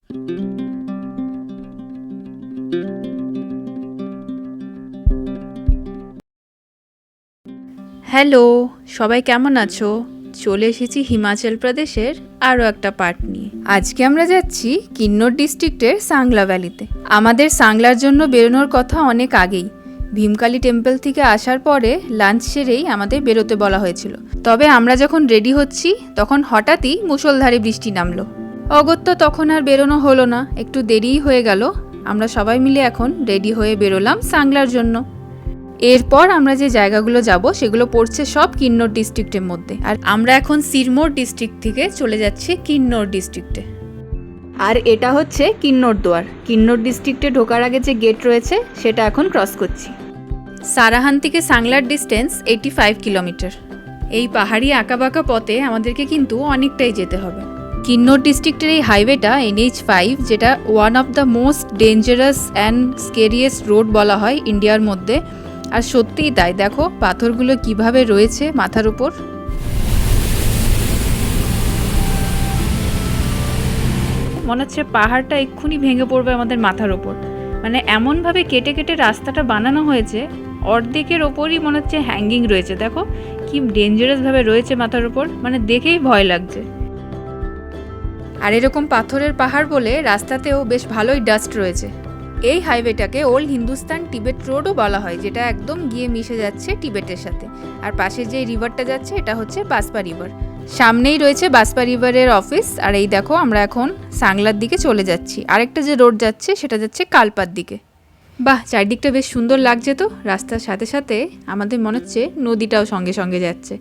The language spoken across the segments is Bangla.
হ্যালো, সবাই কেমন আছো? চলে এসেছি হিমাচল প্রদেশের আরও একটা পার্ট নিয়ে। আজকে আমরা যাচ্ছি কিন্নর ডিস্ট্রিক্টের সাংলা ভ্যালিতে। আমাদের সাংলার জন্য বেরোনোর কথা অনেক আগেই। ভীমকালী টেম্পল থেকে আসার পরে লাঞ্চ সেরেই আমাদের বেরোতে বলা হয়েছিল। তবে আমরা যখন রেডি হচ্ছি তখন হঠাৎই মুষলধারে বৃষ্টি নামলো। অগত্যা তখন আর বেরোনো হলো না, একটু দেরিই হয়ে গেল। আমরা সবাই মিলে এখন রেডি হয়ে বেরোলাম সাংলার জন্য। এরপর আমরা যে জায়গাগুলো যাব সেগুলো পড়ছে সব কিন্নর ডিস্ট্রিক্টের মধ্যে। আর আমরা এখন সিরমোর ডিস্ট্রিক্ট থেকে চলে যাচ্ছি কিন্নর ডিস্ট্রিক্টে। আর এটা হচ্ছে কিন্নর দুয়ার। কিন্নর ডিস্ট্রিক্টে ঢোকার আগে যে গেট রয়েছে সেটা এখন ক্রস করছি। সারাহান থেকে সাংলার ডিস্টেন্স 85 কিলোমিটার। এই পাহাড়ি আঁকাবাঁকা পথে আমাদেরকে কিন্তু অনেকটাই যেতে হবে। কিন্নর ডিস্ট্রিক্টের এই হাইওয়েটা NH5, যেটা one of the most dangerous and scariest road বলা হয় ইন্ডিয়ার মধ্যে। আর সত্যিই তাই, দেখো পাথরগুলো কিভাবে রয়েছে মাথার উপর। মনে হচ্ছে পাহাড়টা এক্ষুনি ভেঙে পড়বে আমাদের মাথার ওপর। মানে এমনভাবে কেটে কেটে রাস্তাটা বানানো হয়েছে, অর্ধেকের ওপরই মনে হচ্ছে হ্যাঙ্গিং রয়েছে। দেখো কি ডেঞ্জারাসভাবে রয়েছে মাথার ওপর, মানে দেখেই ভয় লাগছে। আর এরকম পাথরের পাহাড় বলে রাস্তাতেও বেশ ভালোই ডাস্ট রয়েছে। এই হাইওয়েটাকে ওল্ড হিন্দুস্তান টিবেট রোডও বলা হয়, যেটা একদম গিয়ে মিশে যাচ্ছে টিবেটের সাথে। আর পাশে যে রিভারটা যাচ্ছে এটা হচ্ছে বাসপা রিভার। সামনেই রয়েছে বাসপা রিভারের অফিস। আর এই দেখো আমরা এখন সাংলার দিকে চলে যাচ্ছি। আরেকটা যে রোড যাচ্ছে সেটা যাচ্ছে কালপার দিকে। বাহ, চারদিকটা বেশ সুন্দর লাগছে তো। রাস্তার সাথে সাথে আমাদের মনে হচ্ছে নদীটাও সঙ্গে সঙ্গে যাচ্ছে।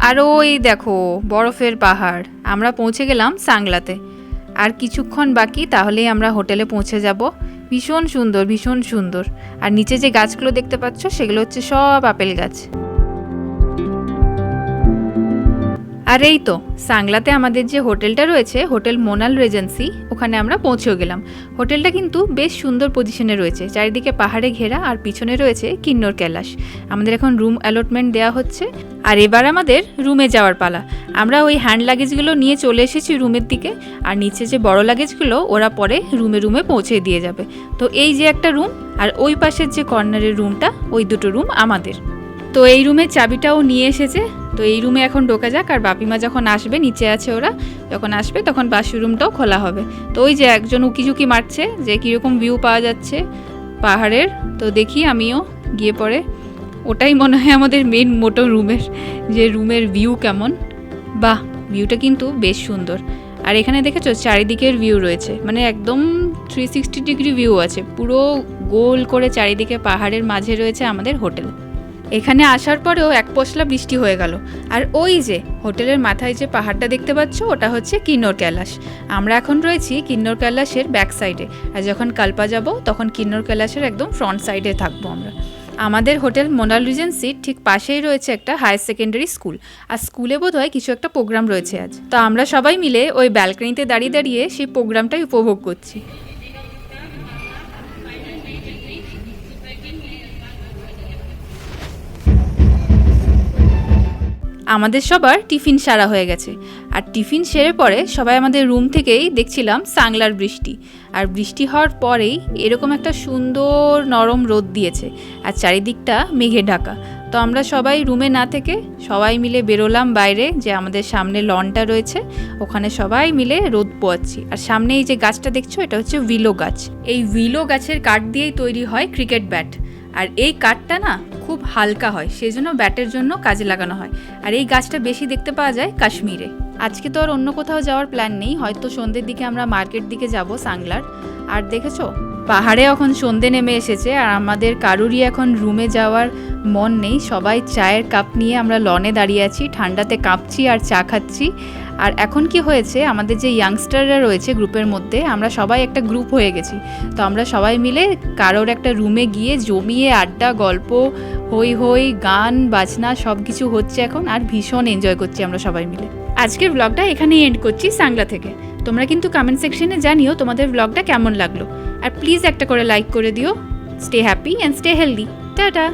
আর ওই দেখো বরফের পাহাড়। আমরা পৌঁছে গেলাম সাংলাতে। আর কিছুক্ষণ বাকি, তাহলেই আমরা হোটেলে পৌঁছে যাব। ভীষণ সুন্দর, ভীষণ সুন্দর। আর নিচে যে গাছগুলো দেখতে পাচ্ছ সেগুলো হচ্ছে সব আপেল গাছ। আর এই তো সাংলাতে আমাদের যে হোটেলটা রয়েছে, হোটেল মোনাল রেজেন্সি, ওখানে আমরা পৌঁছেও গেলাম। হোটেলটা কিন্তু বেশ সুন্দর পজিশনে রয়েছে, চারিদিকে পাহাড়ে ঘেরা, আর পিছনে রয়েছে কিন্নর কৈলাস। আমাদের এখন রুম অ্যালটমেন্ট দেওয়া হচ্ছে। আর এবার আমাদের রুমে যাওয়ার পালা। আমরা ওই হ্যান্ড লাগেজগুলো নিয়ে চলে এসেছি রুমের দিকে। আর নিচে যে বড় লাগেজগুলো ওরা পরে রুমে রুমে পৌঁছে দিয়ে যাবে। তো এই যে একটা রুম, আর ওই পাশের যে কর্নারের রুমটা, ওই দুটো রুম আমাদের। তো এই রুমের চাবিটাও নিয়ে এসেছে। তো এই রুমে এখন ঢোকা যাক। আর বাপিমা যখন আসবে, নিচে আছে ওরা, যখন আসবে তখন বাথরুমটাও খোলা হবে। তো ওই যে একজন উকিঝুঁকি মারছে যে কীরকম ভিউ পাওয়া যাচ্ছে পাহাড়ের। তো দেখি আমিও গিয়ে পরে। ওটাই মনে হয় আমাদের মেন মোটো রুমের, যে রুমের ভিউ কেমন। বাহ, ভিউটা কিন্তু বেশ সুন্দর। আর এখানে দেখেছো চারিদিকের ভিউ রয়েছে, মানে একদম 360 ডিগ্রি ভিউ আছে। পুরো গোল করে চারিদিকে পাহাড়ের মাঝে রয়েছে আমাদের হোটেল। এখানে আসার পরেও এক পশলা বৃষ্টি হয়ে গেল। আর ওই যে হোটেলের মাথায় যে পাহাড়টা দেখতে পাচ্ছ, ওটা হচ্ছে কিন্নর কৈলাস। আমরা এখন রয়েছি কিন্নর কৈলাসের ব্যাক সাইডে। আর যখন কালপা যাব তখন কিন্নর কৈলাসের একদম ফ্রন্ট সাইডে থাকবো আমরা। আমাদের হোটেল মোনাল রিজেন্সির ঠিক পাশেই রয়েছে একটা হায়ার সেকেন্ডারি স্কুল। আর স্কুলে বোধহয় কিছু একটা প্রোগ্রাম রয়েছে আজ। তো আমরা সবাই মিলে ওই ব্যালকনিতে দাঁড়িয়ে দাঁড়িয়ে সেই প্রোগ্রামটাই উপভোগ করছি। আমাদের সবার টিফিন সারা হয়ে গেছে। আর টিফিন সেরে পরে সবাই আমাদের রুম থেকেই দেখছিলাম সাংলার বৃষ্টি। আর বৃষ্টি হওয়ার পরেই এরকম একটা সুন্দর নরম রোদ দিয়েছে, আর চারিদিকটা মেঘে ঢাকা। তো আমরা সবাই রুমে না থেকে সবাই মিলে বেরোলাম বাইরে, যে আমাদের সামনে লনটা রয়েছে, ওখানে সবাই মিলে রোদ পোয়াচ্ছি। আর সামনে এই যে গাছটা দেখছো, এটা হচ্ছে উইলো গাছ। এই উইলো গাছের কাঠ দিয়েই তৈরি হয় ক্রিকেট ব্যাট। আর এই কাঠটা না খুব হালকা হয়, সেই জন্য ব্যাটের জন্য কাজে লাগানো হয়। আর এই গাছটা বেশি দেখতে পাওয়া যায় কাশ্মীরে। আজকে তো আর অন্য কোথাও যাওয়ার প্ল্যান নেই, হয়তো সন্ধ্যের দিকে আমরা মার্কেট দিকে যাব সাংলার। আর দেখেছো পাহাড়ে এখন সন্ধ্যে নেমে এসেছে, আর আমাদের কারুরই এখন রুমে যাওয়ার মন নেই। সবাই চায়ের কাপ নিয়ে আমরা লনে দাঁড়িয়ে আছি, ঠান্ডাতে কাঁপছি আর চা খাচ্ছি। আর এখন কি হয়েছে, আমাদের যে ইয়াংস্টাররা রয়েছে গ্রুপের মধ্যে, আমরা সবাই একটা গ্রুপ হয়ে গেছি। তো আমরা সবাই মিলে কারোর একটা রুমে গিয়ে জমিয়ে আড্ডা, গল্প, হই হই, গান বাজনা সব কিছু হচ্ছে এখন। আর ভীষণ এনজয় করছি আমরা সবাই মিলে। আজকের ব্লগটা এখানেই এন্ড করছি সাংলা থেকে। তোমরা কিন্তু কমেন্ট সেকশনে জানিও তোমাদের ব্লগটা কেমন লাগলো। আর প্লিজ একটা করে লাইক করে দিও। Stay happy and stay healthy. Tata.